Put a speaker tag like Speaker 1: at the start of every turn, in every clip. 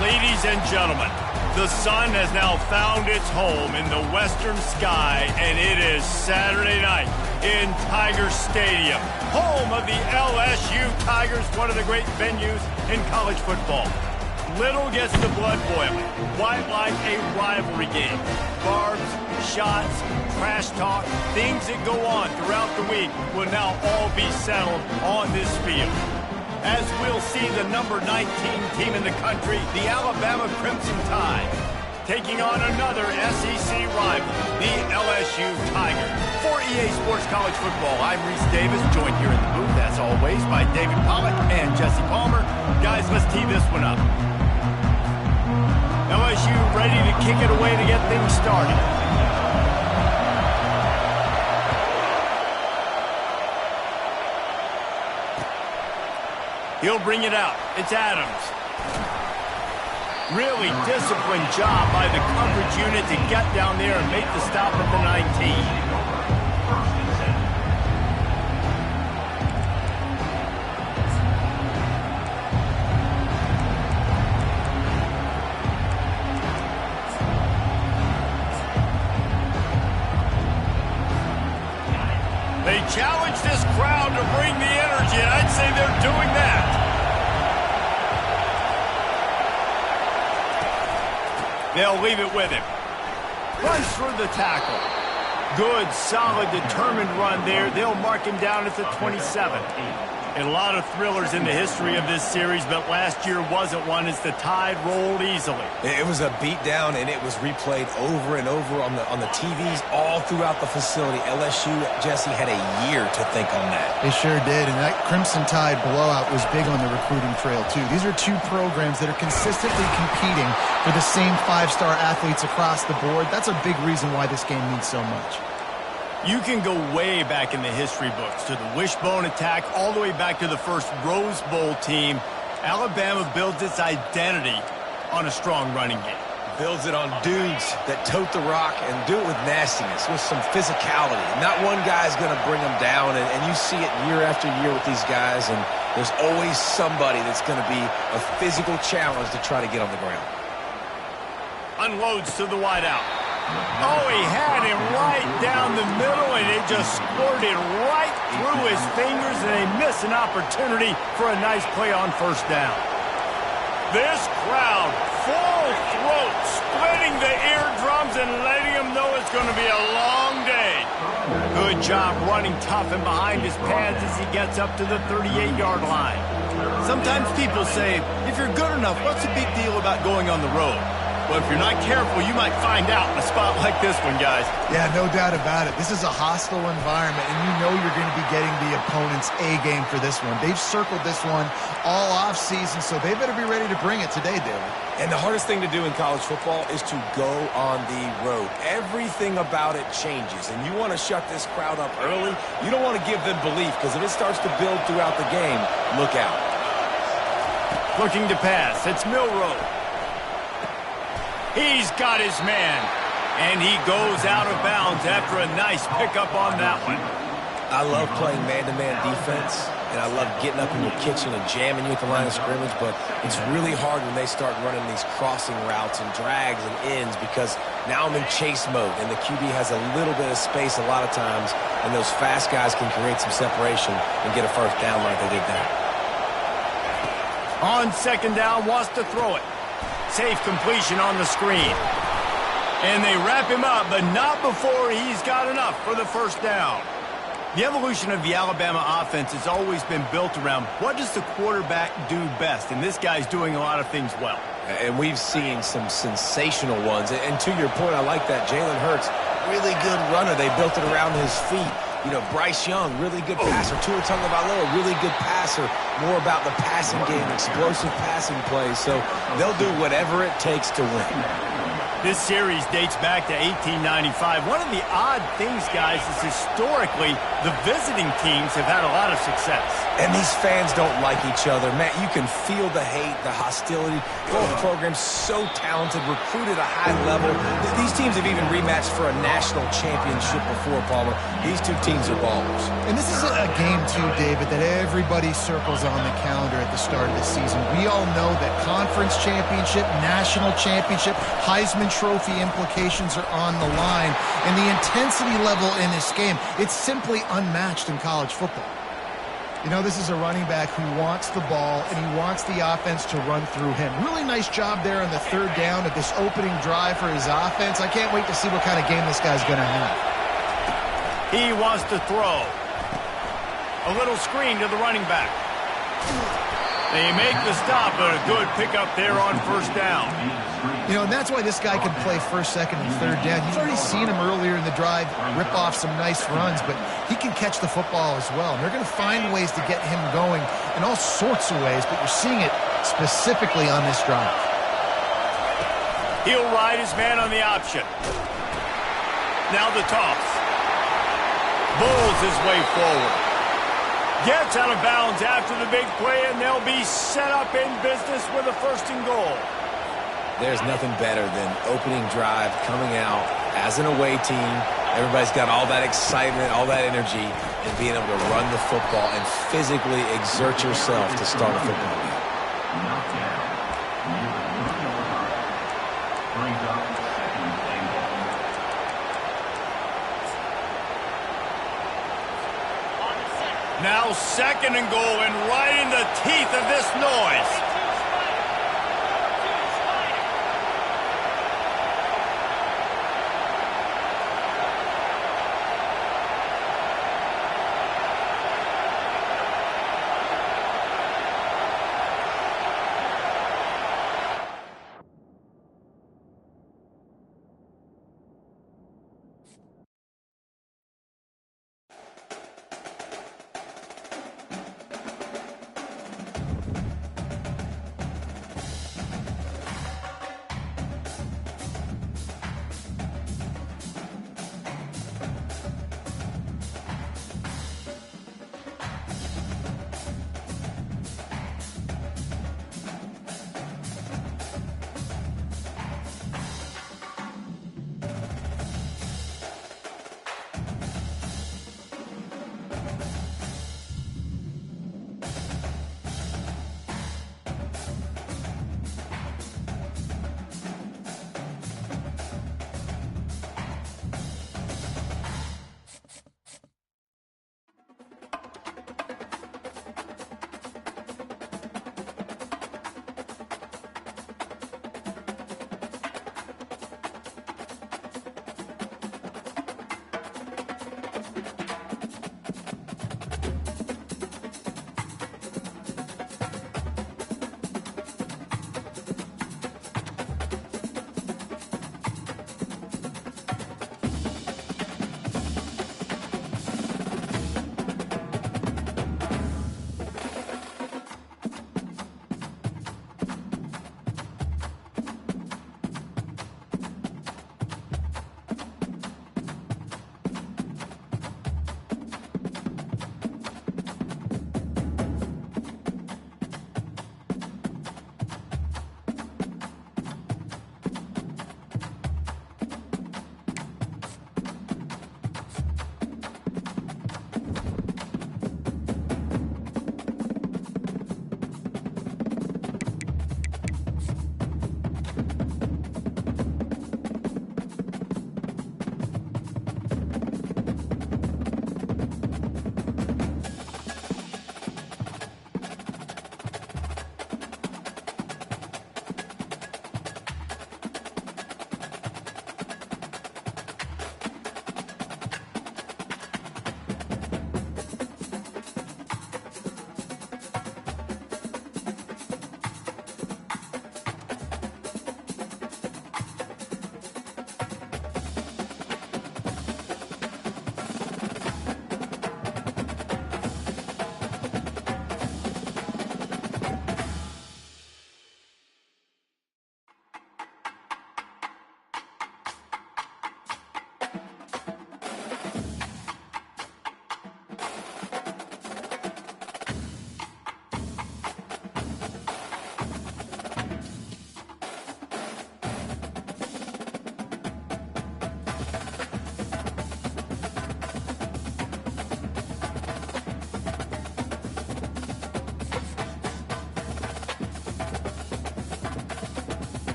Speaker 1: Ladies and gentlemen, the sun has now found its home in the western sky, and it is Saturday night in Tiger Stadium, home of the LSU Tigers, one of the great venues in college football. Little gets the blood boiling, quite like a rivalry game. Barbs, shots, trash talk, things that go on throughout the week will now all be settled on this field. As we'll see the number 19 team in the country, the Alabama Crimson Tide, taking on another SEC rival, the LSU Tigers. For EA Sports College Football, I'm Reese Davis, joined here in the booth, as always, by David Pollack and Jesse Palmer. Guys, let's tee this one up. LSU ready to kick it away to get things started. He'll bring it out. It's Adams. Really disciplined job by the coverage unit to get down there and make the stop at the 19. They challenge this crowd to bring the energy, and I'd say they're doing that. They'll leave it with him. Runs through the tackle. Good, solid, determined run there. They'll mark him down at the 27. And a lot of thrillers in the history of this series, but last year wasn't one as the Tide rolled easily.
Speaker 2: It was a beatdown, and it was replayed over and over on the TVs all throughout the facility. LSU, Jesse, had a year to think on that.
Speaker 3: They sure did, and that Crimson Tide blowout was big on the recruiting trail, too. These are two programs that are consistently competing for the same five-star athletes across the board. That's a big reason why this game means so much.
Speaker 1: You can go way back in the history books to the wishbone attack, all the way back to the first Rose Bowl team. Alabama builds its identity on a strong running game.
Speaker 2: Builds it on dudes that tote the rock and do it with nastiness, with some physicality. Not one guy's going to bring them down, and you see it year after year with these guys, and there's always somebody that's going to be a physical challenge to try to get on the ground.
Speaker 1: Unloads to the wideout. Oh, he had him right down the middle, and it just squirted right through his fingers, and they miss an opportunity for a nice play on first down. This crowd, full throat, splitting the eardrums and letting them know it's going to be a long day. Good job running tough and behind his pads as he gets up to the 38-yard line. Sometimes people say, if you're good enough, what's the big deal about going on the road? Well, if you're not careful, you might find out in a spot like this one, guys.
Speaker 3: Yeah, no doubt about it. This is a hostile environment, and you know you're going to be getting the opponent's A-game for this one. They've circled this one all off-season, so they better be ready to bring it today, David.
Speaker 2: And the hardest thing to do in college football is to go on the road. Everything about it changes, and you want to shut this crowd up early. You don't want to give them belief, because if it starts to build throughout the game, look out.
Speaker 1: Looking to pass. It's Milroe. He's got his man, and he goes out of bounds after a nice pickup on that one.
Speaker 2: I love playing man-to-man defense, and I love getting up in your kitchen and jamming you at the line of scrimmage, but it's really hard when they start running these crossing routes and drags and ends because now I'm in chase mode, and the QB has a little bit of space a lot of times, and those fast guys can create some separation and get a first down like they did there.
Speaker 1: On second down, wants to throw it. Safe completion on the screen. And they wrap him up, but not before he's got enough for the first down. The evolution of the Alabama offense has always been built around what does the quarterback do best, and this guy's doing a lot of things well.
Speaker 2: And we've seen some sensational ones. And to your point, I like that. Jalen Hurts, really good runner. They built it around his feet. You know, Bryce Young, really good passer. Tua Tagovailoa, really good passer. More about the passing game, explosive passing plays. So they'll do whatever it takes to win.
Speaker 1: This series dates back to 1895. One of the odd things, guys, is historically the visiting teams have had a lot of success.
Speaker 2: And these fans don't like each other. Matt, you can feel the hate, the hostility. Both programs so talented, recruited at a high level. These teams have even rematched for a national championship before, Palmer. These two teams are ballers.
Speaker 3: And this is a game, too, David, that everybody circles on the calendar at the start of the season. We all know that conference championship, national championship, Heisman Trophy implications are on the line. And the intensity level in this game, it's simply unmatched in college football. You know, this is a running back who wants the ball, and he wants the offense to run through him. Really nice job there on the third down of this opening drive for his offense. I can't wait to see what kind of game this guy's going to have.
Speaker 1: He wants to throw. A little screen to the running back. They make the stop, but a good pickup there on first down.
Speaker 3: You know, and that's why this guy can play first, second, and third down. You've already seen him earlier in the drive rip off some nice runs, but he can catch the football as well. And they're going to find ways to get him going in all sorts of ways, but you're seeing it specifically on this drive.
Speaker 1: He'll ride his man on the option. Now the toss. Bulls his way forward. Gets out of bounds after the big play, and they'll be set up in business with a first and goal.
Speaker 2: There's nothing better than opening drive, coming out as an away team. Everybody's got all that excitement, all that energy, and being able to run the football and physically exert yourself to start a football game.
Speaker 1: Now second and goal, and right in the teeth of this noise.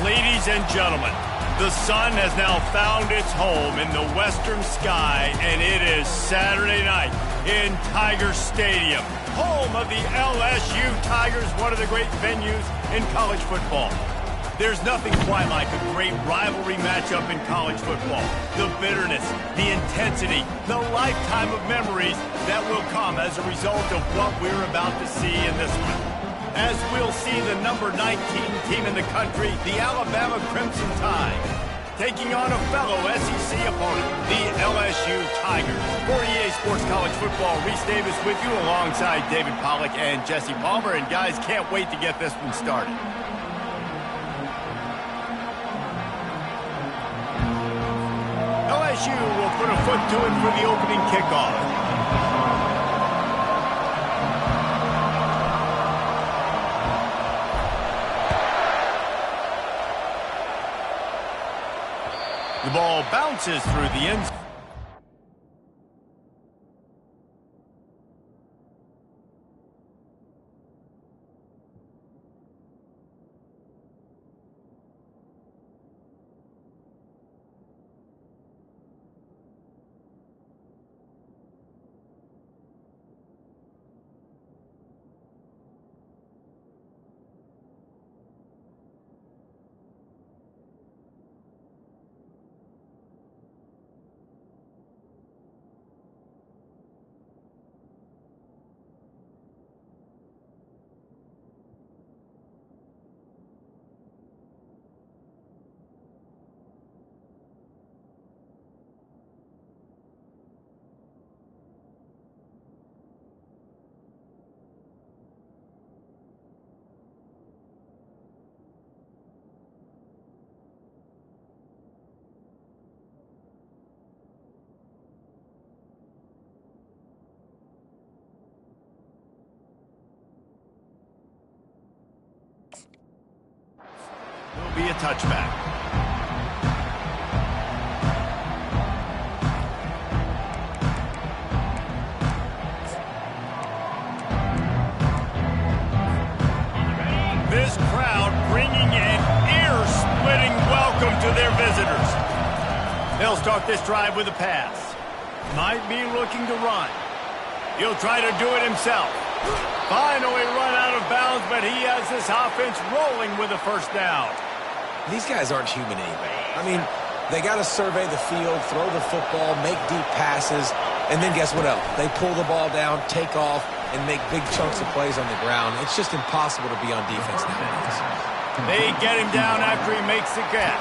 Speaker 1: Ladies and gentlemen, the sun has now found its home in the western sky, and it is Saturday night in Tiger Stadium, home of the LSU Tigers, one of the great venues in college football. There's nothing quite like a great rivalry matchup in college football. The bitterness, the intensity, the lifetime of memories that will come as a result of what we're about to see in this one. As we'll see the number 19 team in the country, the Alabama Crimson Tide, taking on a fellow SEC opponent, the LSU Tigers. For EA Sports College Football, Reese Davis with you alongside David Pollack and Jesse Palmer. And guys, can't wait to get this one started. LSU will put a foot to it for the opening kickoff. The ball bounces through the end zone. Will be a touchback. This crowd bringing an ear-splitting welcome to their visitors. They'll start this drive with a pass. Might be looking to run. He'll try to do it himself. Finally run out of bounds, but he has this offense rolling with a first down.
Speaker 2: These guys aren't human anyway. I mean, they got to survey the field, throw the football, make deep passes, and then guess what else? They pull the ball down, take off, and make big chunks of plays on the ground. It's just impossible to be on defense nowadays.
Speaker 1: They get him down after he makes the catch.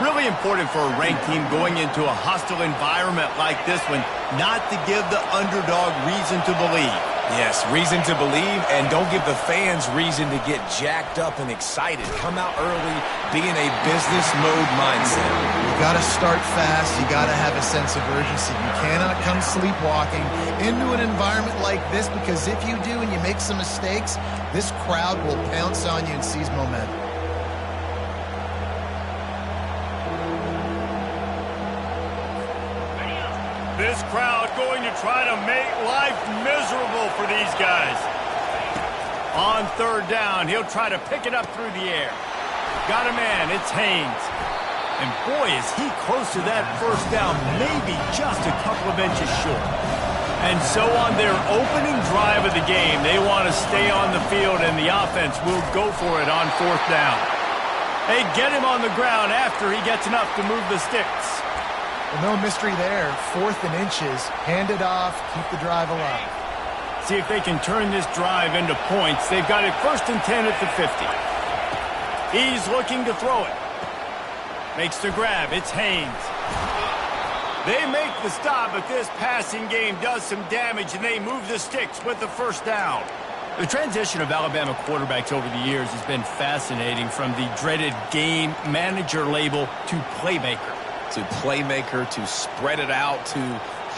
Speaker 1: Really important for a ranked team going into a hostile environment like this one, not to give the underdog reason to believe.
Speaker 2: Yes, reason to believe, and don't give the fans reason to get jacked up and excited. Come out early, be in a business mode mindset.
Speaker 3: You got to start fast. You got to have a sense of urgency. You cannot come sleepwalking into an environment like this, because if you do and you make some mistakes, this crowd will pounce on you and seize momentum.
Speaker 1: This crowd going to try to make life miserable for these guys. On third down, he'll try to pick it up through the air. Got a man, it's Haynes. And boy, is he close to that first down, maybe just a couple of inches short. And so on their opening drive of the game, they want to stay on the field, and the offense will go for it on fourth down. They get him on the ground after he gets enough to move the sticks.
Speaker 3: Well, no mystery there. 4th and inches. Hand it off. Keep the drive alive.
Speaker 1: See if they can turn this drive into points. They've got it 1st and 10 at the 50. He's looking to throw it. Makes the grab. It's Haynes. They make the stop, but this passing game does some damage, and they move the sticks with the first down. The transition of Alabama quarterbacks over the years has been fascinating, from the dreaded game manager label to playmaker.
Speaker 2: To playmaker, to spread it out, to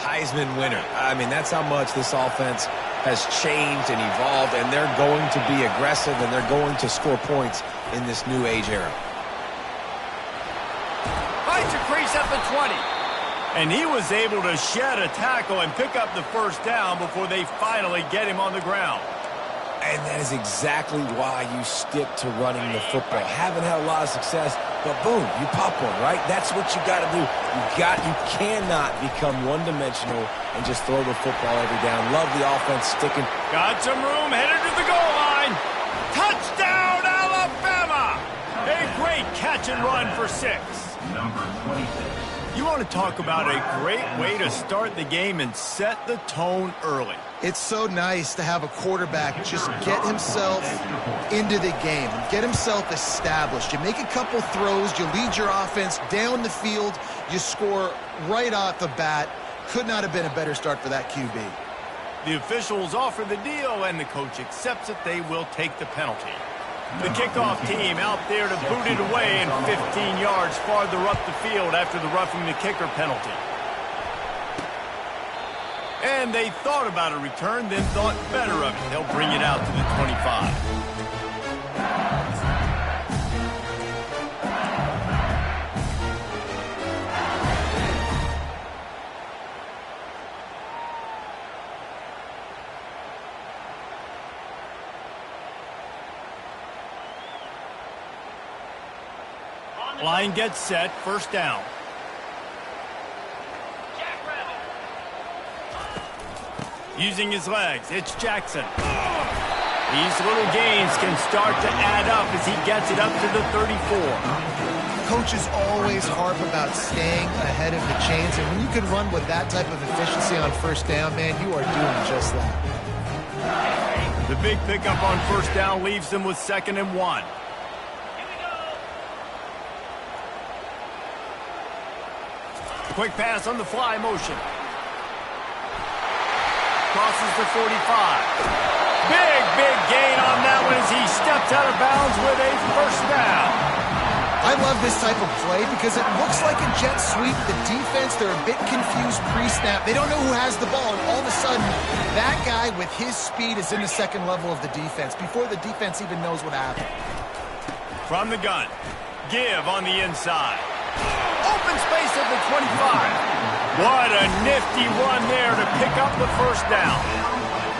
Speaker 2: Heisman winner. I mean, that's how much this offense has changed and evolved, and they're going to be aggressive, and they're going to score points in this new age era.
Speaker 1: Finds a crease at the 20. And he was able to shed a tackle and pick up the first down before they finally get him on the ground.
Speaker 2: And that is exactly why you stick to running the football. Haven't had a lot of success, but boom, you pop one, right? That's what you got to do. You cannot become one-dimensional and just throw the football every down. Love the offense sticking.
Speaker 1: Got some room, headed to the goal line. Touchdown, Alabama! A great catch and run for 6.
Speaker 4: Number 26.
Speaker 1: You want to talk about a great way to start the game and set the tone early.
Speaker 3: It's so nice to have a quarterback just get himself into the game, get himself established. You make a couple throws, you lead your offense down the field, you score right off the bat. Could not have been a better start for that QB.
Speaker 1: The officials offer the deal, and the coach accepts it. They will take the penalty. The kickoff team out there to boot it away and 15 yards farther up the field after the roughing the kicker penalty. And they thought about a return, then thought better of it. They'll bring it out to the 25. Line gets set, first down. Using his legs, it's Jackson. These little gains can start to add up as he gets it up to the 34.
Speaker 3: Coaches always harp about staying ahead of the chains, and when you can run with that type of efficiency on first down, man, you are doing just that.
Speaker 1: The big pickup on first down leaves them with 2nd and 1. Quick pass on the fly motion. Crosses the 45. Big gain on that one as he steps out of bounds with a first down.
Speaker 3: I love this type of play because it looks like a jet sweep. The defense, they're a bit confused pre-snap. They don't know who has the ball, and all of a sudden, that guy with his speed is in the second level of the defense before the defense even knows what happened.
Speaker 1: From the gun, give on the inside. Open space at the 25. What a nifty run there to pick up the first down.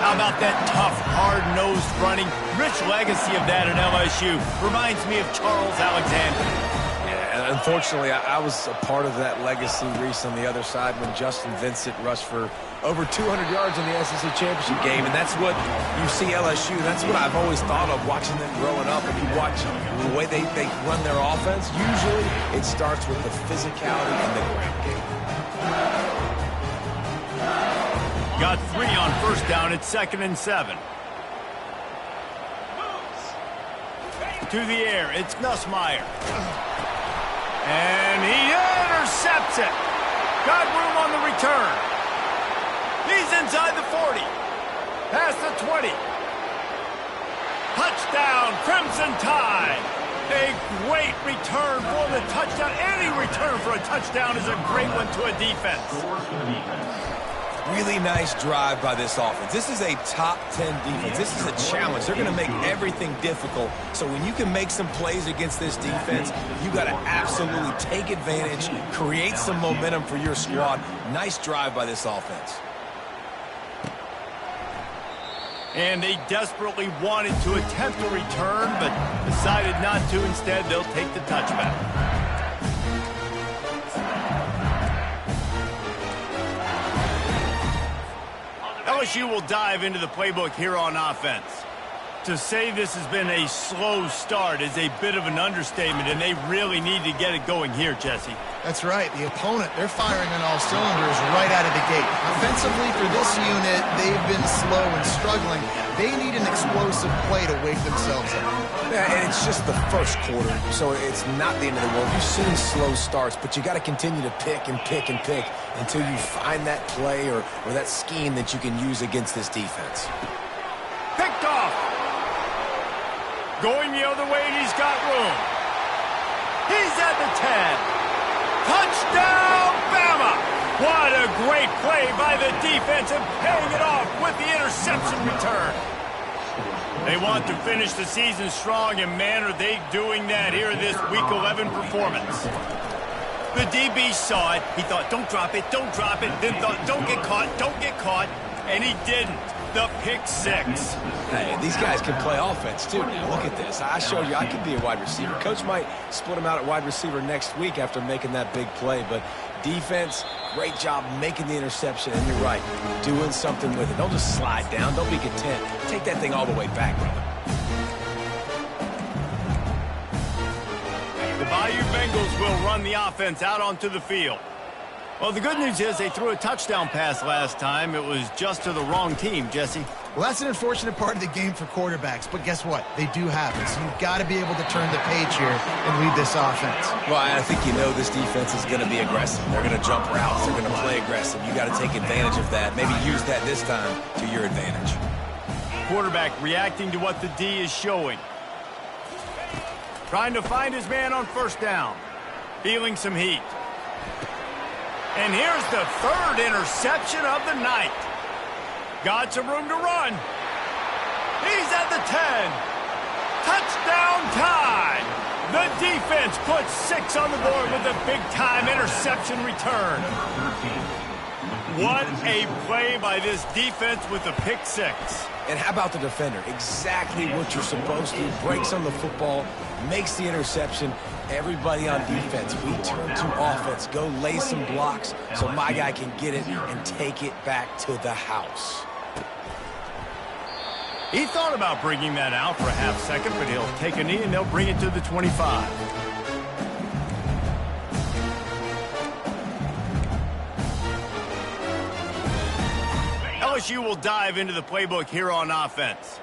Speaker 1: How about that tough, hard-nosed running? Rich legacy of that at LSU. Reminds me of Charles Alexander.
Speaker 2: Yeah, unfortunately, I was a part of that legacy, Reese, on the other side when Justin Vincent rushed for over 200 yards in the SEC Championship game, and that's what you see LSU. That's what I've always thought of watching them growing up. And you watch the way they run their offense, usually it starts with the physicality and the ground game.
Speaker 1: Got 3 on first down at 2nd and 7. To the air, it's Nussmeier. And he intercepts it. Got room on the return. He's inside the 40. Past the 20. Touchdown, Crimson Tide. A great return for the touchdown. Any return for a touchdown is a great one to a defense.
Speaker 2: Really nice drive by this offense. This is a top 10 defense. This is a challenge. They're going to make everything difficult. So when you can make some plays against this defense, you got to absolutely take advantage, create some momentum for your squad. Nice drive by this offense.
Speaker 1: And they desperately wanted to attempt a return, but decided not to. Instead, they'll take the touchback. LSU will dive into the playbook here on offense. To say this has been a slow start is a bit of an understatement, and they really need to get it going here, Jesse.
Speaker 3: That's right. The opponent, they're firing on all cylinders right out of the gate. Offensively, for this unit, they've been slow and struggling. They need an explosive play to wake themselves up.
Speaker 2: Yeah, and it's just the first quarter, so it's not the end of the world. You've seen slow starts, but you got to continue to pick and pick and pick until you find that play or that scheme that you can use against this defense.
Speaker 1: Picked off. Going the other way, and he's got room. He's at the 10. Touchdown, Bama! What a great play by the defense and paying it off with the interception return. They want to finish the season strong, and man, are they doing that here in this Week 11 performance. The DB saw it. He thought, don't drop it, then thought, don't get caught, and he didn't. The pick six.
Speaker 2: Hey, these guys can play offense, too. Now, look at this. I showed you I could be a wide receiver. Coach might split him out at wide receiver next week after making that big play. But defense, great job making the interception. And you're right, doing something with it. Don't just slide down. Don't be content. Take that thing all the way back, brother.
Speaker 1: The Bayou Bengals will run the offense out onto the field. Well, the good news is they threw a touchdown pass last time. It was just to the wrong team, Jesse.
Speaker 3: Well, that's an unfortunate part of the game for quarterbacks, but guess what? They do have it, so you've got to be able to turn the page here and lead this offense.
Speaker 2: Well, I think you know this defense is going to be aggressive. They're going to jump routes. They're going to play aggressive. You got to take advantage of that. Maybe use that this time to your advantage.
Speaker 1: Quarterback reacting to what the D is showing. Trying to find his man on first down. Feeling some heat. And here's the third interception of the night. Got some room to run. He's at the 10. Touchdown time. The defense puts 6 on the board with a big-time interception return. What a play by this defense with the pick 6.
Speaker 2: And how about the defender? Exactly what you're supposed to. Breaks on the football, makes the interception. Everybody on defense, we turn to offense. Go lay some blocks so my guy can get it and take it back to the house.
Speaker 1: He thought about bringing that out for a half second, but he'll take a knee and they'll bring it to the 25. LSU will dive into the playbook here on offense.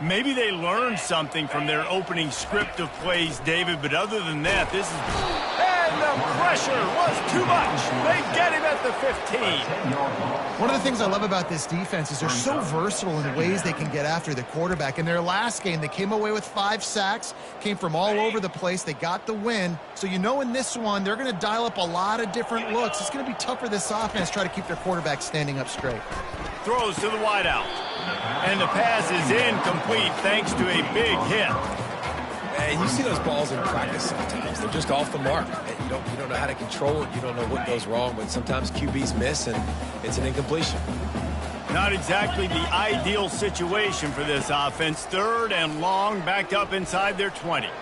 Speaker 1: Maybe they learned something from their opening script of plays, David, but other than that, this is... And the pressure was too much. They get him at the 15.
Speaker 3: One of the things I love about this defense is they're so versatile in the ways they can get after the quarterback. In their last game, they came away with 5 sacks, came from all over the place. They got the win. So you know in this one, they're going to dial up a lot of different looks. It's going to be tough for this offense to try to keep their quarterback standing up straight.
Speaker 1: Throws to the wideout. And the pass is incomplete thanks to a big hit.
Speaker 2: And you see those balls in practice sometimes. They're just off the mark. You don't know how to control it. You don't know what goes wrong, but sometimes QBs miss, and it's an incompletion.
Speaker 1: Not exactly the ideal situation for this offense. 3rd and long, backed up inside their 20. Got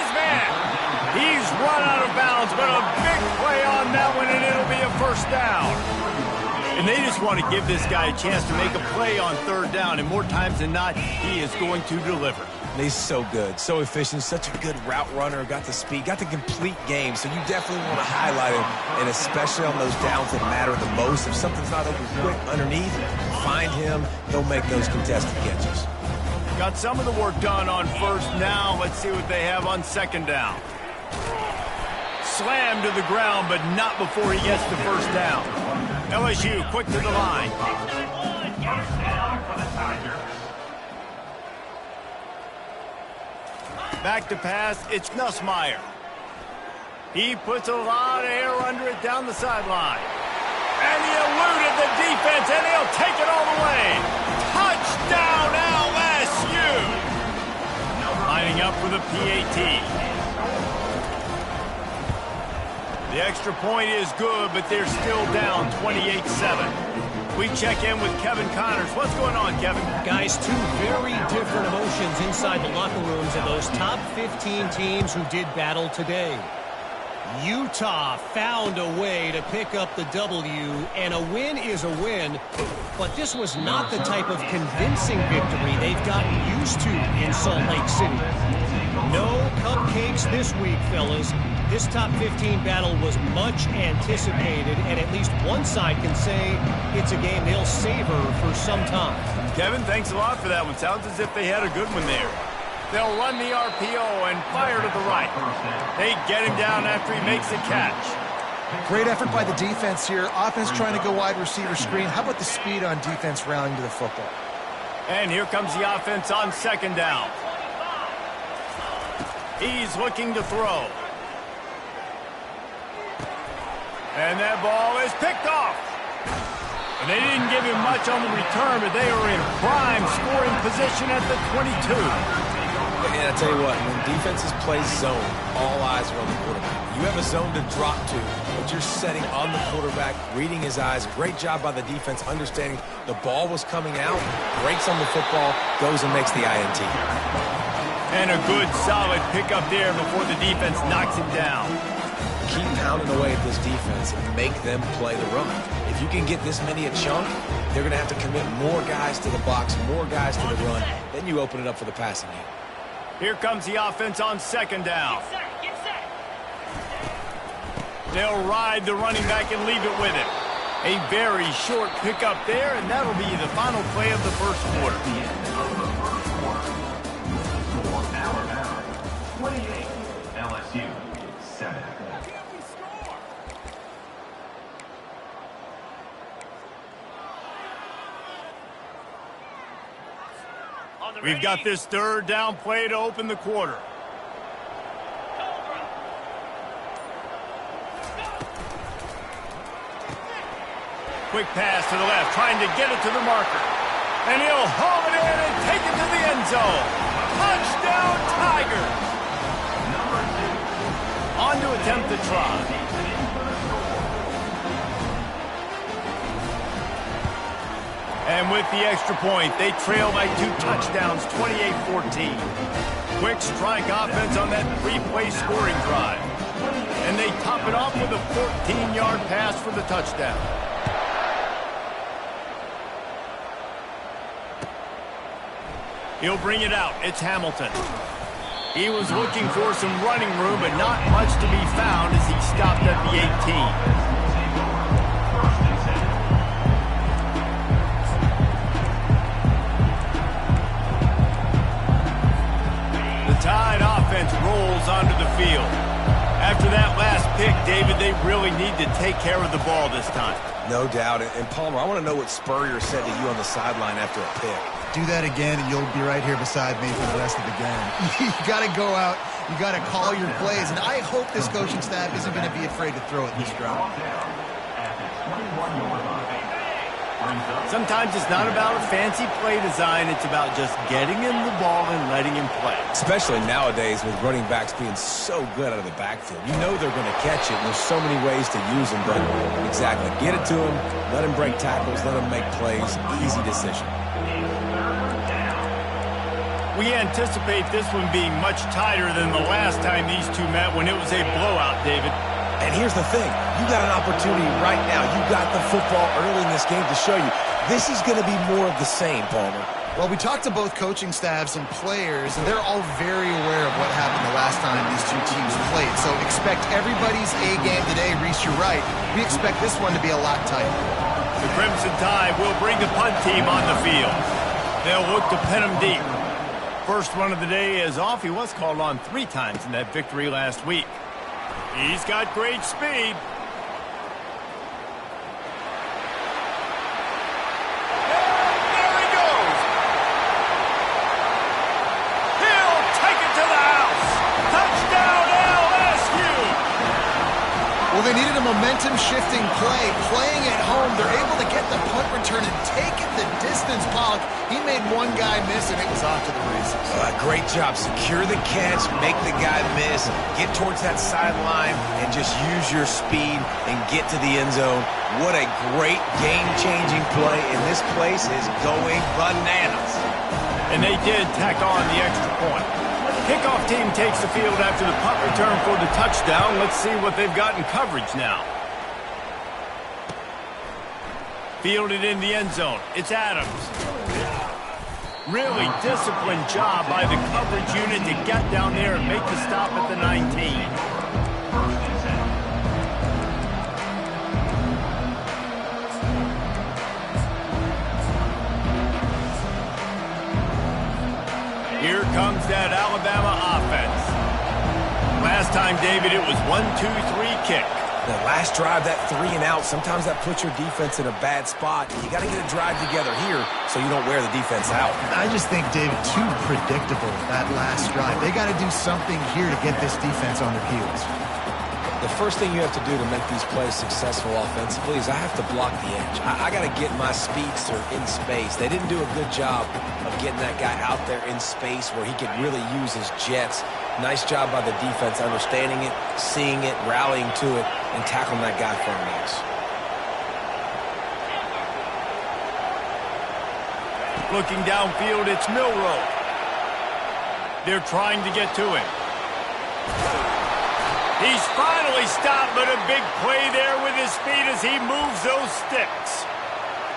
Speaker 1: his man. He's run out of bounds, but a big play on that one, and it'll be a first down. And they just want to give this guy a chance to make a play on 3rd down, and more times than not, he is going to deliver.
Speaker 2: And he's so good, so efficient, such a good route runner, got the speed, got the complete game, so you definitely want to highlight him, and especially on those downs that matter the most. If something's not open quick underneath, find him, he'll make those contested catches.
Speaker 1: Got some of the work done on 1st down. Let's see what they have on 2nd down. Slammed to the ground, but not before he gets the 1st down. LSU quick to the line. Back to pass, it's Nussmeier. He puts a lot of air under it down the sideline. And he eluded the defense, and he'll take it all the way. Touchdown, LSU! Lining up for the PAT. The extra point is good, but they're still down 28-7. We check in with Kevin Connors. What's going on, Kevin?
Speaker 4: Guys, 2 very different emotions inside the locker rooms of those top 15 teams who did battle today. Utah found a way to pick up the W, and a win is a win, but this was not the type of convincing victory they've gotten used to in Salt Lake City. No cupcakes this week, fellas. This top 15 battle was much anticipated, and at least one side can say it's a game they'll savor for some time.
Speaker 1: Kevin, thanks a lot for that one. Sounds as if they had a good one there. They'll run the RPO and fire to the right. They get him down after he makes a catch.
Speaker 3: Great effort by the defense here. Offense trying to go wide receiver screen. How about the speed on defense rallying to the football?
Speaker 1: And here comes the offense on 2nd down. He's looking to throw. And that ball is picked off. And they didn't give him much on the return, but they are in prime scoring position at the 22.
Speaker 2: And I tell you what, when defenses play zone, all eyes are on the quarterback. You have a zone to drop to, but you're setting on the quarterback, reading his eyes. Great job by the defense, understanding the ball was coming out, breaks on the football, goes and makes the INT.
Speaker 1: And a good, solid pickup there before the defense knocks him down.
Speaker 2: Keep pounding away at this defense and make them play the run. If you can get this many a chunk, they're going to have to commit more guys to the box, more guys to the run. Then you open it up for the passing game.
Speaker 1: Here comes the offense on second down.
Speaker 5: Get set.
Speaker 1: They'll ride the running back and leave it with him. A very short pickup there, and that'll be the final play of the first quarter.
Speaker 5: 28, LSU 7.
Speaker 1: We've got this third down play to open the quarter. Quick pass to the left, trying to get it to the marker. And he'll haul it in and take it to the end zone. Touchdown, Tigers! On to attempt the try. And with the extra point, they trail by 2 touchdowns, 28-14. Quick strike offense on that 3-play scoring drive. And they top it off with a 14-yard pass for the touchdown. He'll bring it out. It's Hamilton. He was looking for some running room, but not much to be found as he stopped at the 18. Tide offense rolls onto the field. After that last pick, David, they really need to take care of the ball this time.
Speaker 2: No doubt. And Palmer, I want to know what Spurrier said to you on the sideline after a pick.
Speaker 3: Do that again, and you'll be right here beside me for the rest of the game. You got to go out. You got to call your plays. And I hope this coaching staff isn't going to be afraid to throw it this drive.
Speaker 1: Sometimes it's not about a fancy play design. It's about just getting him the ball and letting him play.
Speaker 2: Especially nowadays with running backs being so good out of the backfield. You know they're going to catch it, and there's so many ways to use them. But exactly, get it to him, let him break tackles, let him make plays. Easy decision.
Speaker 1: We anticipate this one being much tighter than the last time these two met when it was a blowout, David.
Speaker 2: And here's the thing. You got an opportunity right now. You got the football early in this game to show you. This is going to be more of the same, Palmer.
Speaker 3: Well, we talked to both coaching staffs and players, and they're all very aware of what happened the last time these two teams played. So expect everybody's A game today. Reese, you're right. We expect this one to be a lot tighter.
Speaker 1: The Crimson Tide will bring the punt team on the field. They'll look to pin him deep. First run of the day is off. He was called on 3 times in that victory last week. He's got great speed. And there he goes. He'll take it to the house. Touchdown, LSU.
Speaker 3: Well, they needed a momentum-shifting play. Playing at home, they're able to get the punt return and take it the distance. Pollock, he made one guy miss, and it was off to the races.
Speaker 2: Great job. Secure the catch, make the guy miss, get towards that sideline, and just use your speed and get to the end zone. What a great game-changing play, and this place is going bananas.
Speaker 1: And they did tack on the extra point. Kickoff team takes the field after the punt return for the touchdown. Let's see what they've got in coverage now. Fielded in the end zone. It's Adams. Really disciplined job by the coverage unit to get down there and make the stop at the 19. Here comes that Alabama offense. Last time, David, it was 1-2-3 kick.
Speaker 2: The last drive, that 3 and out, sometimes that puts your defense in a bad spot. You got to get a drive together here so you don't wear the defense out.
Speaker 3: I just think, David, too predictable, that last drive. They got to do something here to get this defense on their heels.
Speaker 2: The first thing you have to do to make these plays successful offensively is I have to block the edge. I got to get my speedster in space. They didn't do a good job of getting that guy out there in space where he could really use his jets. Nice job by the defense, understanding it, seeing it, rallying to it, and tackling that guy for a loss.
Speaker 1: Looking downfield, it's Milrow. They're trying to get to him. He's finally stopped, but a big play there with his feet as he moves those sticks.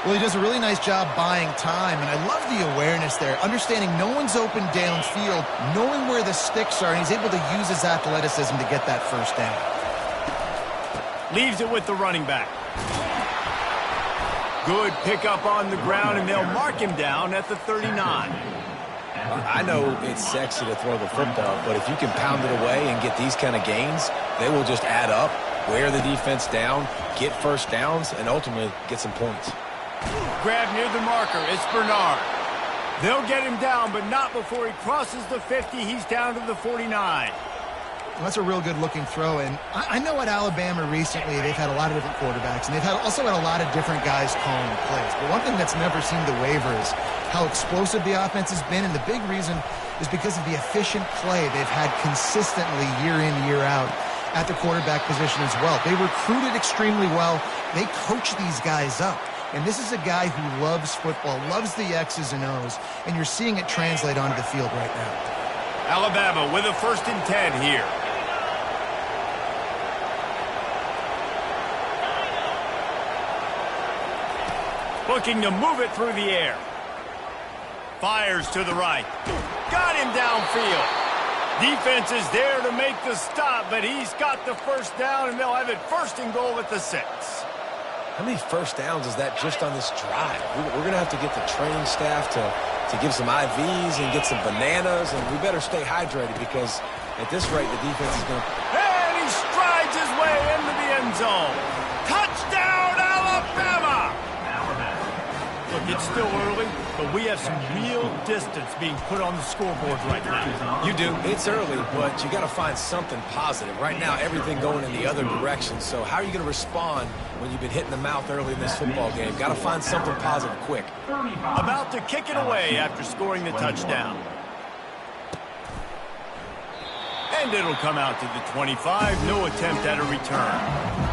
Speaker 3: Well, he does a really nice job buying time, and I love the awareness there, understanding no one's open downfield, knowing where the sticks are, and he's able to use his athleticism to get that first down.
Speaker 1: Leaves it with the running back. Good pickup on the ground, and they'll mark him down at the 39.
Speaker 2: I know it's sexy to throw the football, but if you can pound it away and get these kind of gains, they will just add up, wear the defense down, get first downs, and ultimately get some points.
Speaker 1: Grab near the marker. It's Bernard. They'll get him down, but not before he crosses the 50. He's down to the 49.
Speaker 3: Well, that's a real good-looking throw, and I know at Alabama recently they've had a lot of different quarterbacks, and they've also had a lot of different guys calling plays. But one thing that's never seemed to waver is how explosive the offense has been, and the big reason is because of the efficient play they've had consistently year in, year out at the quarterback position as well. They recruited extremely well. They coach these guys up. And this is a guy who loves football, loves the X's and O's, and you're seeing it translate onto the field right now.
Speaker 1: Alabama with a 1st and 10 here. Looking to move it through the air. Fires to the right. Got him downfield. Defense is there to make the stop, but he's got the first down, and they'll have it 1st and goal at the 6.
Speaker 2: How many first downs is that just on this drive? We're going to have to get the training staff to give some IVs and get some bananas, and we better stay hydrated because at this rate, the defense is going to...
Speaker 1: And he strides his way into the end zone. Touchdown, Alabama! Look, it's still early, but we have some real distance being put on the scoreboard right now.
Speaker 2: You do. It's early, but you got to find something positive. Right now, everything going in the other direction. So how are you going to respond when you've been hit in the mouth early in this football game? Got to find something positive quick.
Speaker 1: About to kick it away after scoring the touchdown. And it'll come out to the 25. No attempt at a return.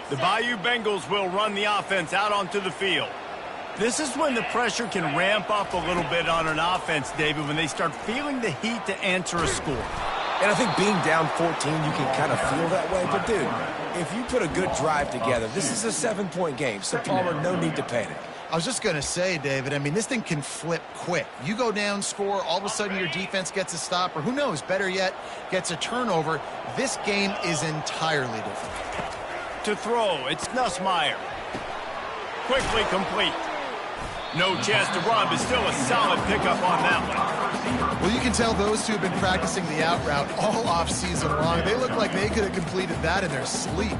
Speaker 1: The Bayou Bengals will run the offense out onto the field. This is when the pressure can ramp up a little bit on an offense, David, when they start feeling the heat to answer a score.
Speaker 2: And I think being down 14, you can kind of feel that way. But, dude, if you put a good drive together, this is a 7-point game. So, Palmer, no need to panic.
Speaker 3: I was just going to say, David, I mean, this thing can flip quick. You go down, score, all of a sudden your defense gets a stop, or who knows, better yet, gets a turnover. This game is entirely different.
Speaker 1: To throw, it's Nussmeier. Quickly complete. No chance to run, but still a solid pickup on that one.
Speaker 3: Well, you can tell those two have been practicing the out route all off-season long. They look like they could have completed that in their sleep.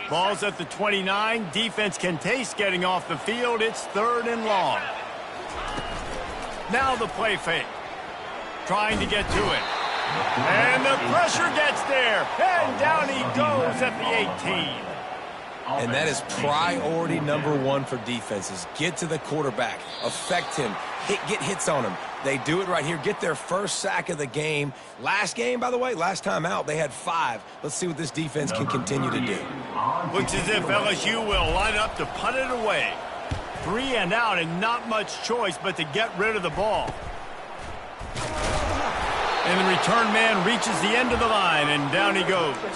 Speaker 1: Ball's at the 29. Defense can taste getting off the field. It's 3rd and long. Now the play fake. Trying to get to it. And the pressure gets there. And down he goes at the 18.
Speaker 2: And that is priority number 1 for defenses. Get to the quarterback. Affect him. Get hits on him. They do it right here. Get their first sack of the game. Last game, by the way, last time out, they had 5. Let's see what this defense can continue to do.
Speaker 1: Looks as if LSU will line up to punt it away. 3 and out and not much choice but to get rid of the ball. And the return man reaches the end of the line, and down he goes. The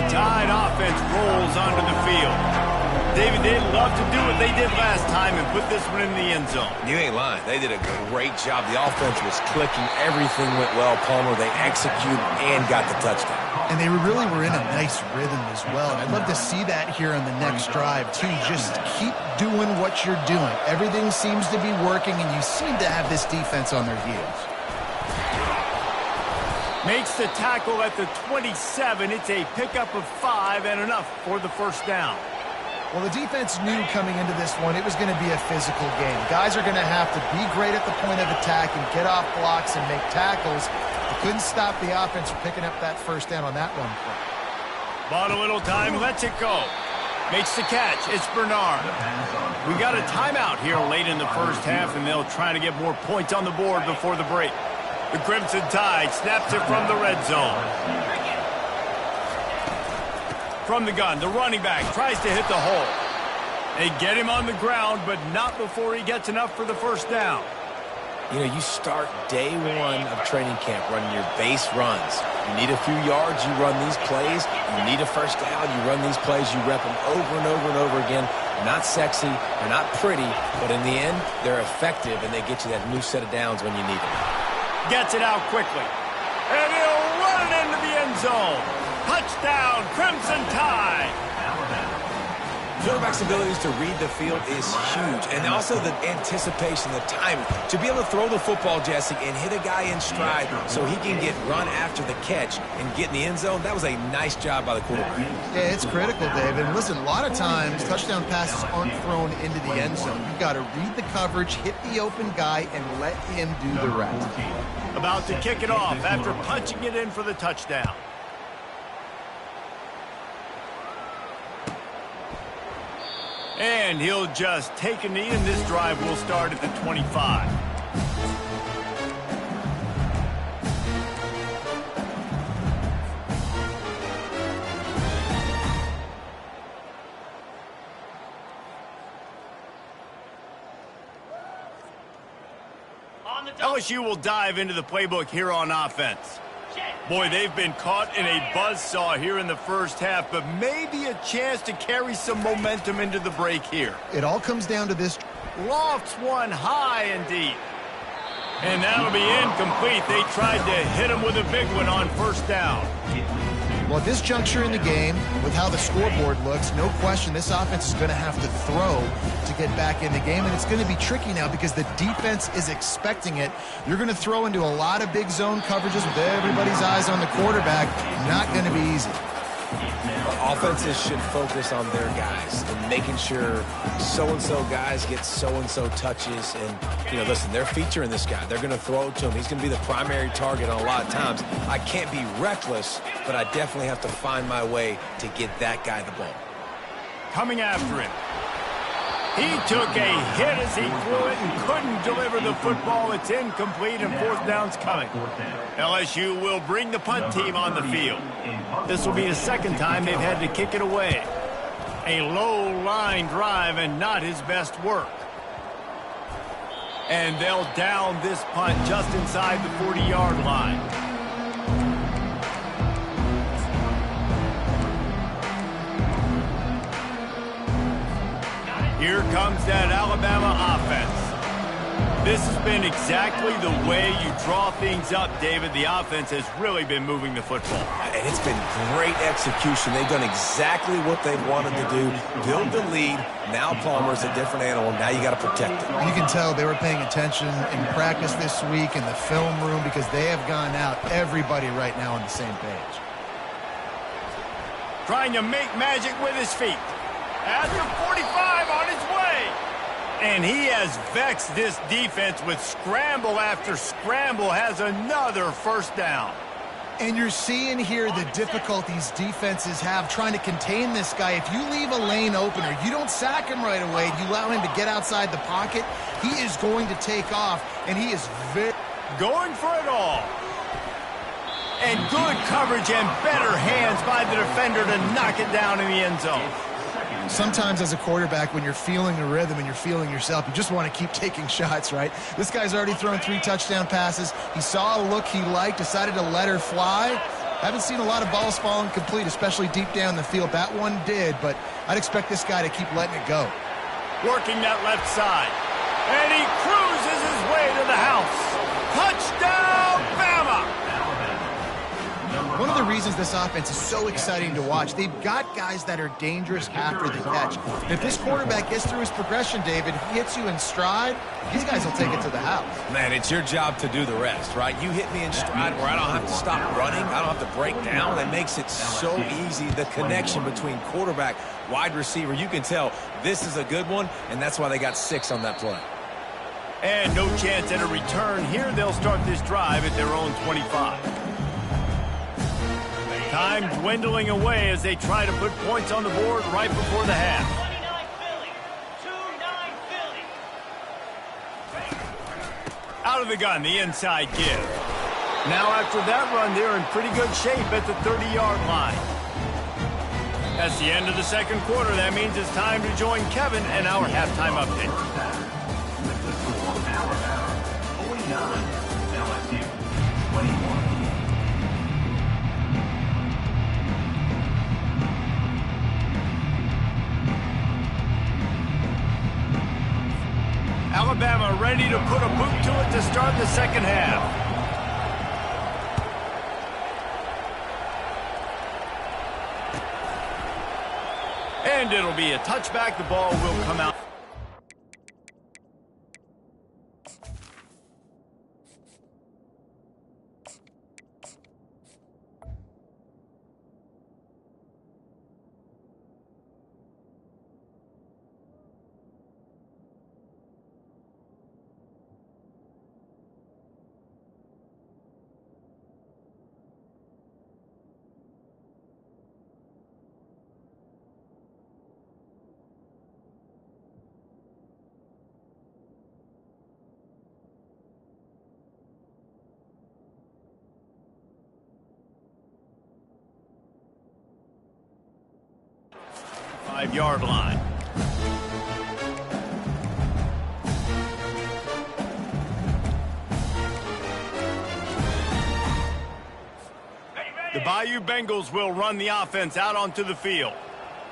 Speaker 1: Tide offense rolls onto the field. David, they love enough to do what they did last time and put this one in the end zone.
Speaker 2: You ain't lying. They did a great job. The offense was clicking. Everything went well, Palmer. They executed and got the touchdown.
Speaker 3: And they really were in a nice rhythm as well. And I'd love to see that here on the next drive, too. Just keep doing what you're doing. Everything seems to be working, and you seem to have this defense on their heels.
Speaker 1: Makes the tackle at the 27. It's a pickup of 5 and enough for the first down.
Speaker 3: Well, the defense knew coming into this one it was going to be a physical game. Guys are going to have to be great at the point of attack and get off blocks and make tackles. They couldn't stop the offense from picking up that first down on that run play.
Speaker 1: Bought a little time, lets it go. Makes the catch. It's Bernard. We got a timeout here late in the first half, and they'll try to get more points on the board before the break. The Crimson Tide snaps it from the red zone. From the gun, the running back tries to hit the hole. They get him on the ground, but not before he gets enough for the first down.
Speaker 2: You know, you start day one of training camp running your base runs. You need a few yards, you run these plays. You need a first down, you run these plays. You rep them over and over and over again. Not sexy, they're not pretty, but in the end, they're effective, and they get you that new set of downs when you need them.
Speaker 1: Gets it out quickly. And he'll run it into the end zone. Touchdown, Crimson Tide.
Speaker 2: Quarterback's abilities to read the field is huge, and also the anticipation, the timing. To be able to throw the football, Jesse, and hit a guy in stride so he can get run after the catch and get in the end zone, that was a nice job by the quarterback.
Speaker 3: Yeah, it's critical, David. And listen, a lot of times touchdown passes aren't thrown into the end zone. You've got to read the coverage, hit the open guy, and let him do the rest.
Speaker 1: About to kick it off after punching it in for the touchdown. And he'll just take a knee, and this drive will start at the 25. LSU will dive into the playbook here on offense. Boy, they've been caught in a buzzsaw here in the first half, but maybe a chance to carry some momentum into the break here.
Speaker 3: It all comes down to this.
Speaker 1: Lofts one high and deep. And that'll be incomplete. They tried to hit him with a big one on first down.
Speaker 3: Well, at this juncture in the game, with how the scoreboard looks, no question this offense is going to have to throw to get back in the game, and it's going to be tricky now because the defense is expecting it. You're going to throw into a lot of big zone coverages with everybody's eyes on the quarterback. Not going to be easy.
Speaker 2: Offenses should focus on their guys and making sure so-and-so guys get so-and-so touches. And, you know, listen, they're featuring this guy. They're going to throw it to him. He's going to be the primary target on a lot of times. I can't be reckless, but I definitely have to find my way to get that guy the ball.
Speaker 1: Coming after him. He took a hit as he threw it and couldn't deliver the football. It's incomplete, and fourth down's coming. LSU will bring the punt team on the field. This will be the second time they've had to kick it away. A low-line drive and not his best work. And they'll down this punt just inside the 40-yard line. Here comes that Alabama offense. This has been exactly the way you draw things up, David. The offense has really been moving the football.
Speaker 2: And it's been great execution. They've done exactly what they wanted to do. Build the lead. Now Palmer's a different animal. Now you got to protect it.
Speaker 3: You can tell they were paying attention in practice this week in the film room because they have gone out, everybody right now on the same page.
Speaker 1: Trying to make magic with his feet. At the 45 on his way. And he has vexed this defense with scramble after scramble, has another first down.
Speaker 3: And you're seeing here the difficulties defenses have trying to contain this guy. If you leave a lane open or you don't sack him right away, you allow him to get outside the pocket, he is going to take off, and he is
Speaker 1: going for it all. And good coverage and better hands by the defender to knock it down in the end zone.
Speaker 3: Sometimes as a quarterback, when you're feeling the rhythm and you're feeling yourself, you just want to keep taking shots, right? This guy's already thrown 3 touchdown passes. He saw a look he liked, decided to let her fly. Haven't seen a lot of balls falling complete, especially deep down the field. That one did, but I'd expect this guy to keep letting it go.
Speaker 1: working that left side. And he cruises his way to the house. Touchdown, Bama!
Speaker 3: One of the reasons this offense is so exciting to watch, they've got guys that are dangerous after the catch. If this quarterback gets through his progression, David, he hits you in stride, these guys will take it to the house.
Speaker 2: Man, it's your job to do the rest, right? You hit me in stride where I don't have to stop running. I don't have to break down. It makes it so easy. The connection between quarterback, wide receiver, you can tell this is a good one, and that's why they got 6 on that play.
Speaker 1: And no chance at a return. Here they'll start this drive at their own 25. Time dwindling away as they try to put points on the board right before the half.
Speaker 5: 29 Philly.
Speaker 1: Out of the gun, the inside give. Now after that run, they're in pretty good shape at the 30-yard line. That's the end of the second quarter. That means it's time to join Kevin and our halftime update.
Speaker 5: With the score, Alabama 49, LSU 21.
Speaker 1: Alabama ready to put a boot to it to start the second half. And it'll be a touchback. The ball will come out. Five-yard line. The Bayou Bengals will run the offense out onto the field.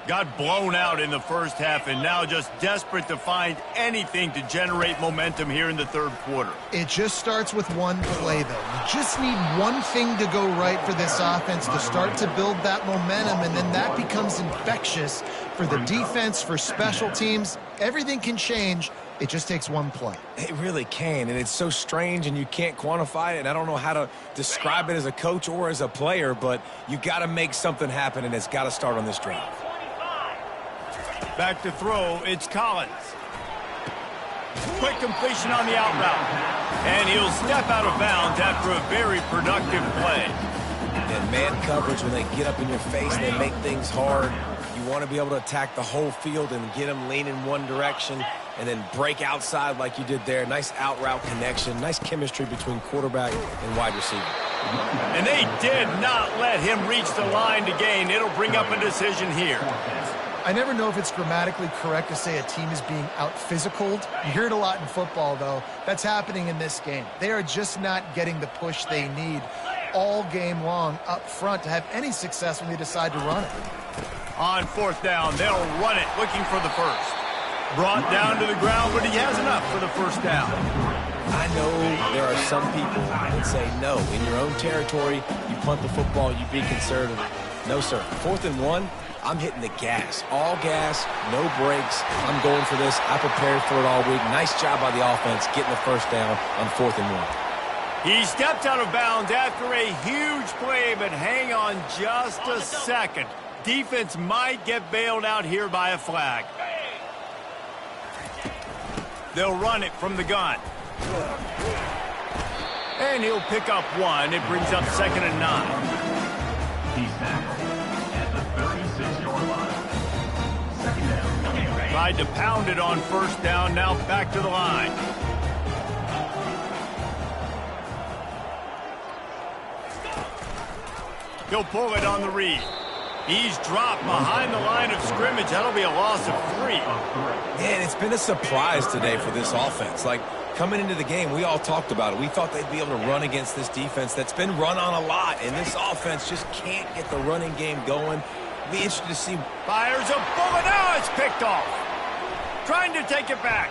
Speaker 1: Got blown out in the first half and now just desperate to find anything to generate momentum here in the third quarter.
Speaker 3: It just starts with one play, though. You just need one thing to go right for this offense to start to build that momentum, and then that becomes infectious for the defense, for special teams. Everything can change. It just takes one play.
Speaker 2: It really can, and it's so strange, and you can't quantify it, and I don't know how to describe it as a coach or as a player, but you got to make something happen, and it's got to start on this drive.
Speaker 1: Back to throw, it's Collins. Quick completion on the out route. And he'll step out of bounds after a very productive play.
Speaker 2: And man coverage, when they get up in your face, they make things hard. You want to be able to attack the whole field and get them lean in one direction and then break outside like you did there. Nice out route connection, nice chemistry between quarterback and wide receiver.
Speaker 1: And they did not let him reach the line to gain. It'll bring up a decision here.
Speaker 3: I never know if it's grammatically correct to say a team is being out-physicaled. You hear it a lot in football, though. That's happening in this game. They are just not getting the push they need all game long up front to have any success when they decide to run it.
Speaker 1: On fourth down, they'll run it, looking for the first. Brought down to the ground, but he has enough for the first down.
Speaker 2: I know there are some people that say, no, in your own territory, you punt the football, you be conservative. No, sir. 4th and 1. I'm hitting the gas. All gas, no brakes. I'm going for this. I prepared for it all week. Nice job by the offense getting the first down on 4th and 1.
Speaker 1: He stepped out of bounds after a huge play, but hang on just a second. Defense might get bailed out here by a flag. They'll run it from the gun. And he'll pick up one. It brings up 2nd and 9.
Speaker 5: He's tackled at the 36-yard line. 2nd down.
Speaker 1: Tried to pound it on first down, now back to the line. He'll pull it on the read. He's dropped behind the line of scrimmage. That'll be a loss of 3.
Speaker 2: And it's been a surprise today for this offense. Like, coming into the game, we all talked about it. We thought they'd be able to run against this defense that's been run on a lot, and this offense just can't get the running game going. Be interested to see.
Speaker 1: Fires a bullet. Now it's picked off. trying to take it back.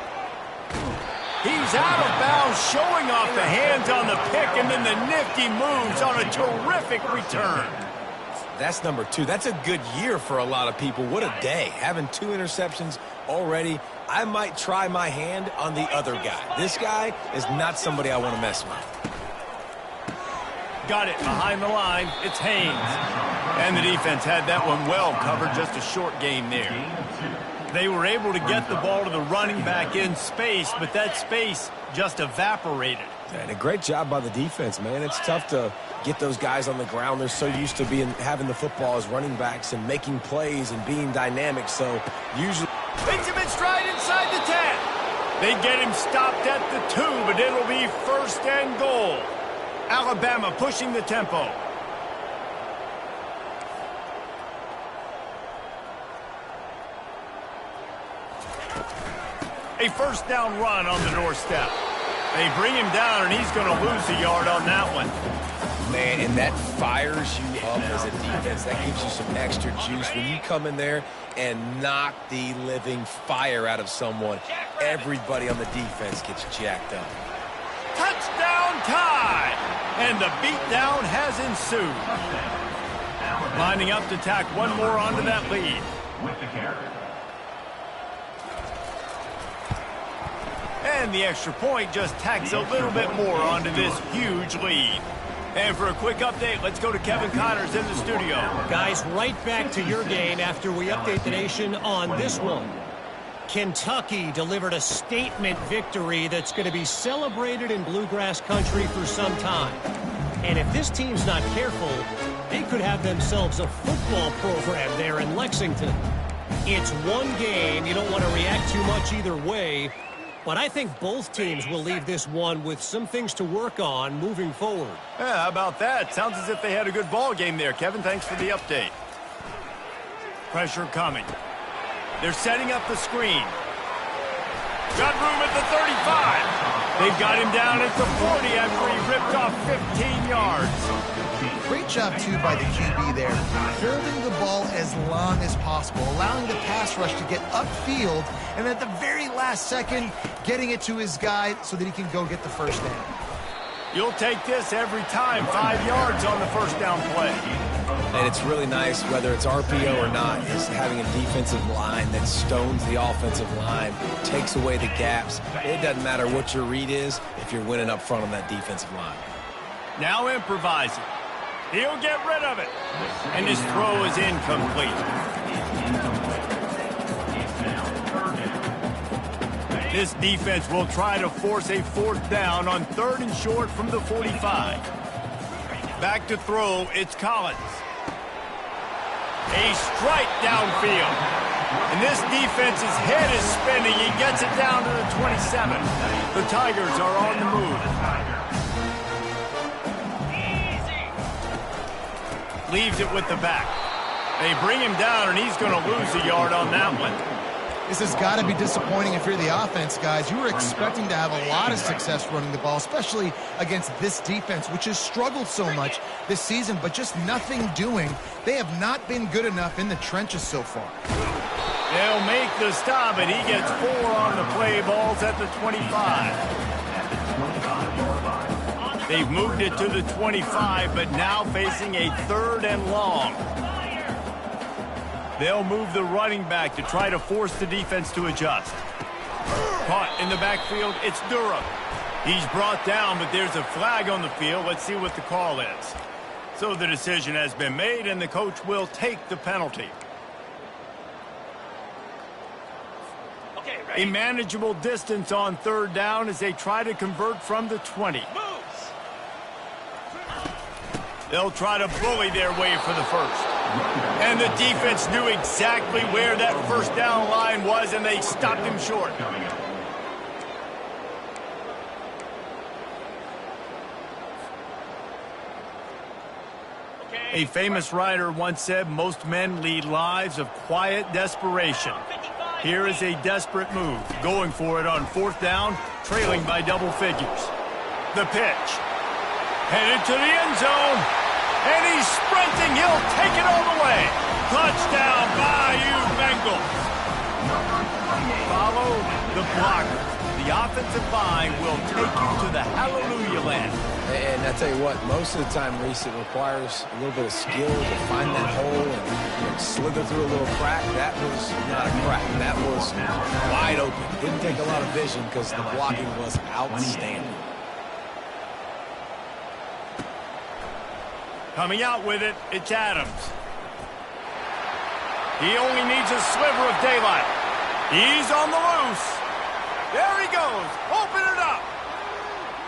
Speaker 1: He's out of bounds, showing off the hands on the pick, and then the nifty moves on a terrific return.
Speaker 2: That's number 2. That's a good year for a lot of people. What a day. Having 2 interceptions already. I might try my hand on the other guy. This guy is not somebody I want to mess with.
Speaker 1: Got it behind the line. It's Haynes. And the defense had that one well covered. Just a short gain there. They were able to get the ball to the running back in space, but that space just evaporated.
Speaker 2: And a great job by the defense, man. It's tough to get those guys on the ground. They're so used to having the football as running backs and making plays and being dynamic. So usually
Speaker 1: Takes him in stride inside the 10. They get him stopped at the 2, but it'll be 1st and goal. Alabama pushing the tempo. A 1st down run on the doorstep. They bring him down, and he's going to lose a yard on that one.
Speaker 2: Man, and that fires you up as a defense. That gives you some extra juice. When you come in there and knock the living fire out of someone, everybody on the defense gets jacked up.
Speaker 1: Touchdown tie! And the beatdown has ensued. Lining up to tack one more onto that lead.
Speaker 5: With the carry.
Speaker 1: And the extra point just tacks a little bit more onto this huge lead. And for a quick update, let's go to Kevin Connors in the studio.
Speaker 4: Guys, right back to your game after we update the nation on this one. Kentucky delivered a statement victory that's going to be celebrated in bluegrass country for some time. And if this team's not careful, they could have themselves a football program there in Lexington. It's one game. You don't want to react too much either way. But I think both teams will leave this one with some things to work on moving forward.
Speaker 1: Yeah, how about that? Sounds as if they had a good ball game there. Kevin, thanks for the update. Pressure coming. They're setting up the screen. Got room at the 35. They've got him down at the 40 after he ripped off 15 yards.
Speaker 3: Great job, too, by the QB there. Holding the ball as long as possible, allowing the pass rush to get upfield, and at the very last second, getting it to his guy so that he can go get the 1st down.
Speaker 1: You'll take this every time. 5 yards on the 1st down play.
Speaker 2: And it's really nice, whether it's RPO or not, is having a defensive line that stones the offensive line, takes away the gaps. It doesn't matter what your read is if you're winning up front on that defensive line.
Speaker 1: Now improvising. He'll get rid of it. And his throw is incomplete. This defense will try to force a 4th down on 3rd and short from the 45. Back to throw, it's Collins. A strike downfield. And this defense's head is spinning. He gets it down to the 27. The Tigers are on the move. Leaves it with the back. They bring him down, and he's going to lose a yard on that one.
Speaker 3: This has got to be disappointing if you're the offense, guys. You were expecting to have a lot of success running the ball, especially against this defense, which has struggled so much this season, but just nothing doing. They have not been good enough in the trenches so far.
Speaker 1: They'll make the stop, and he gets 4 on the play. Balls at the 25. They've moved it to the 25, but now facing a 3rd and long. They'll move the running back to try to force the defense to adjust. Caught in the backfield, it's Durham. He's brought down, but there's a flag on the field. Let's see what the call is. So the decision has been made, and the coach will take the penalty. A manageable distance on 3rd down as they try to convert from the 20. They'll try to bully their way for the 1st. And the defense knew exactly where that 1st down line was, and they stopped him short. A famous writer once said, most men lead lives of quiet desperation. Here is a desperate move, going for it on 4th down, trailing by double figures. The pitch. Headed to the end zone. And he's sprinting. He'll take it all the way. Touchdown, Bayou Bengals. Follow the blockers. The offensive line will take you to the hallelujah land.
Speaker 2: And I tell you what, most of the time, Reese, it requires a little bit of skill to find that hole and slither through a little crack. That was not a crack. That was wide open. Didn't take a lot of vision because the blocking was outstanding.
Speaker 1: Coming out with it, it's Adams. He only needs a sliver of daylight. He's on the loose. There he goes. Open it up.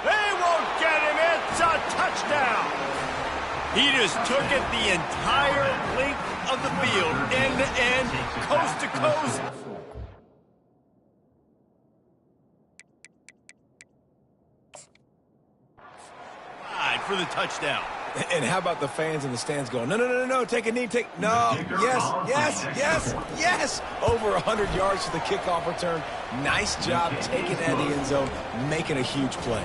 Speaker 1: They won't get him. It's a touchdown. He just took it the entire length of the field, end to end, coast to coast. For the touchdown.
Speaker 2: And how about the fans in the stands going, no, no, no, no, no, take a knee, no, yes, yes, yes, yes. Over 100 yards to the kickoff return. Nice job taking that in the end zone, making a huge play.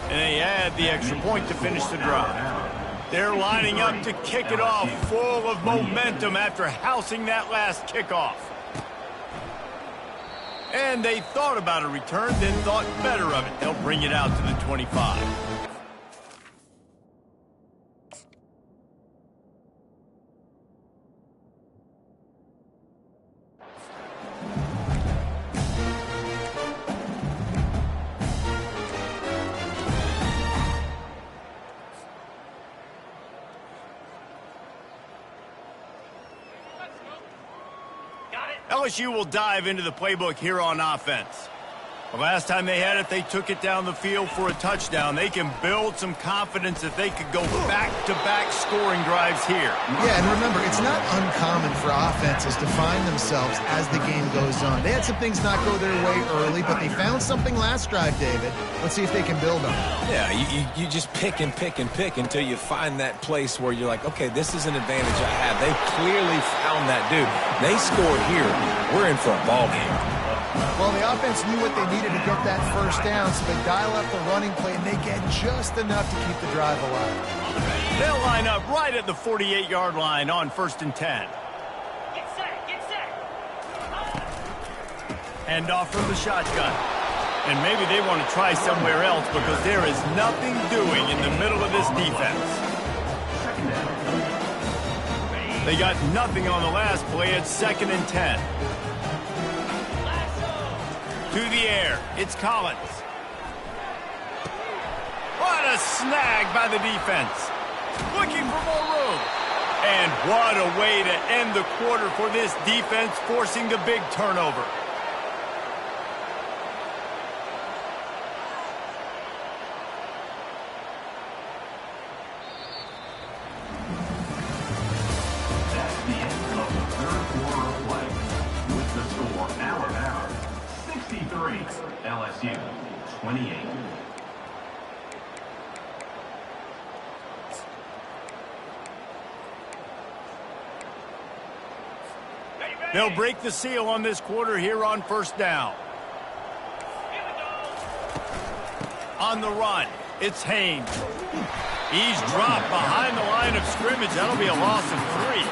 Speaker 1: And they add the extra point to finish the drive. They're lining up to kick it off, full of momentum after housing that last kickoff. And they thought about a return, then thought better of it. They'll bring it out to the 25. LSU will dive into the playbook here on offense. The last time they had it, they took it down the field for a touchdown. They can build some confidence that they could go back-to-back scoring drives here.
Speaker 3: Yeah, and remember, it's not uncommon for offenses to find themselves as the game goes on. They had some things not go their way early, but they found something last drive, David. Let's see if they can build on it.
Speaker 2: Yeah, you just pick and pick and pick until you find that place where you're like, okay, this is an advantage I have. They clearly found that dude. They scored here. We're in for a ball game.
Speaker 3: Well, the offense knew what they needed to get that first down, so they dial up the running play, and they get just enough to keep the drive alive.
Speaker 1: They'll line up right at the 48-yard line on 1st and 10.
Speaker 6: Get set, get set.
Speaker 1: Hand off from the shotgun. And maybe they want to try somewhere else because there is nothing doing in the middle of this defense. They got nothing on the last play at 2nd and 10. To the air, it's Collins. What a snag by the defense. Looking for more room. And what a way to end the quarter for this defense, forcing the big turnover.
Speaker 5: That's the end of the third quarter of play. With the score, Alabama 63, LSU 28.
Speaker 1: They'll break the seal on this quarter here on 1st down. On the run, it's Haynes. He's dropped behind the line of scrimmage. That'll be a loss of 3.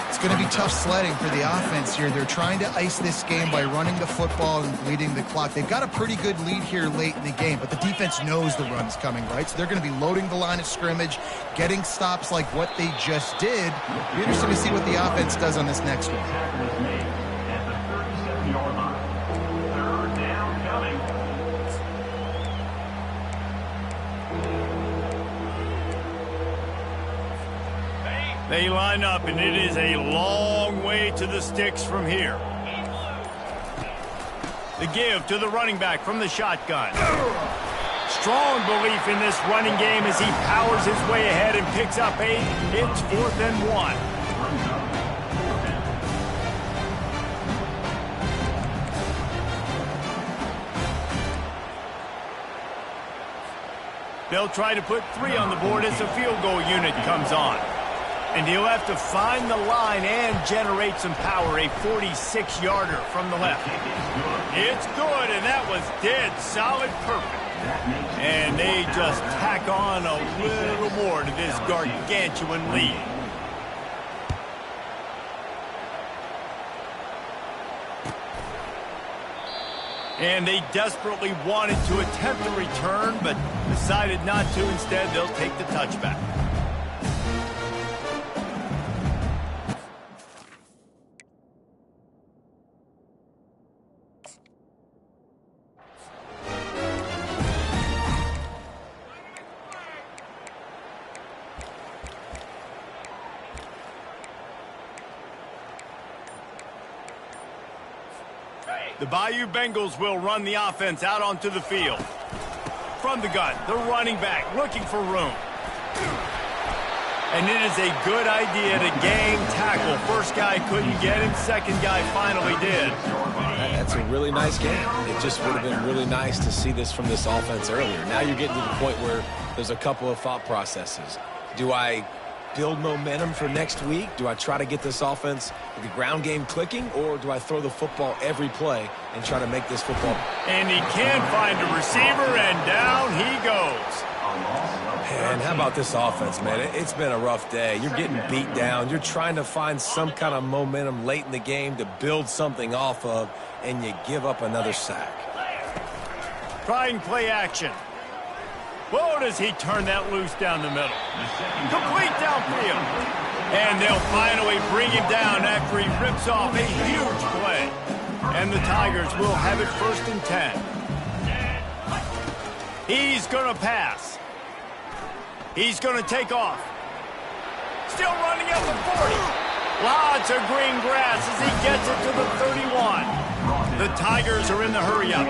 Speaker 3: It's going to be tough sledding for the offense here. They're trying to ice this game by running the football and bleeding the clock. They've got a pretty good lead here late in the game, but the defense knows the run's coming, right? So they're going to be loading the line of scrimmage, getting stops like what they just did. It'll be interesting to see what the offense does on this next one.
Speaker 5: Tackle is made at the 37-yard line. Third down coming.
Speaker 1: They line up, and it is a long way to the sticks from here. The give to the running back from the shotgun. Strong belief in this running game as he powers his way ahead and picks up 8. It's 4th and 1. They'll try to put 3 on the board as the field goal unit comes on. And he'll have to find the line and generate some power, a 46-yarder from the left. It's good, and that was dead solid perfect. And they just tack on a little more to this gargantuan lead. And they desperately wanted to attempt a return, but decided not to. Instead, they'll take the touchback. The Bayou Bengals will run the offense out onto the field. From the gun, the running back looking for room. And it is a good idea to gang tackle. First guy couldn't get him, second guy finally did.
Speaker 2: That's a really nice game. It just would have been really nice to see this from this offense earlier. Now you're getting to the point where there's a couple of thought processes. Do I build momentum for next week? Do I try to get this offense, the ground game clicking, or do I throw the football every play and try to make this football?
Speaker 1: And he can find a receiver, and down he goes.
Speaker 2: And how about this offense, man? It's been a rough day. You're getting beat down. You're trying to find some kind of momentum late in the game to build something off of, and you give up another sack.
Speaker 1: Trying play action. Whoa, does he turn that loose down the middle. Complete downfield. And they'll finally bring him down after he rips off a huge play. And the Tigers will have it 1st and 10. He's going to pass. He's going to take off. Still running at the 40. Lots of green grass as he gets it to the 31. The Tigers are in the hurry-up.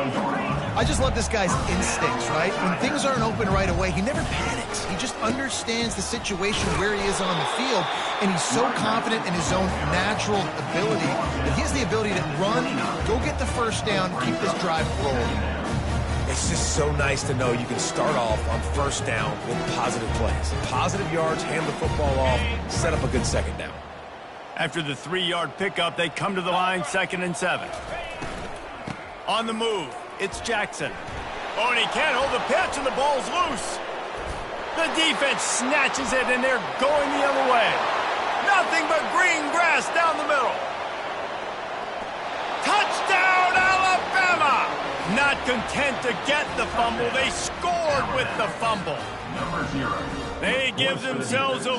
Speaker 3: I just love this guy's instincts, right? When things aren't open right away, he never panics. He just understands the situation where he is on the field, and he's so confident in his own natural ability that he has the ability to run, go get the first down, keep this drive rolling.
Speaker 2: It's just so nice to know you can start off on 1st down with positive plays. Positive yards, hand the football off, set up a good 2nd down.
Speaker 1: After the 3-yard pickup, they come to the line 2nd and 7. On the move. It's Jackson. Oh, and he can't hold the pitch, and the ball's loose. The defense snatches it, and they're going the other way. Nothing but green grass down the middle. Touchdown, Alabama! Not content to get the fumble, they scored with the fumble.
Speaker 5: Number 0.
Speaker 1: They give themselves a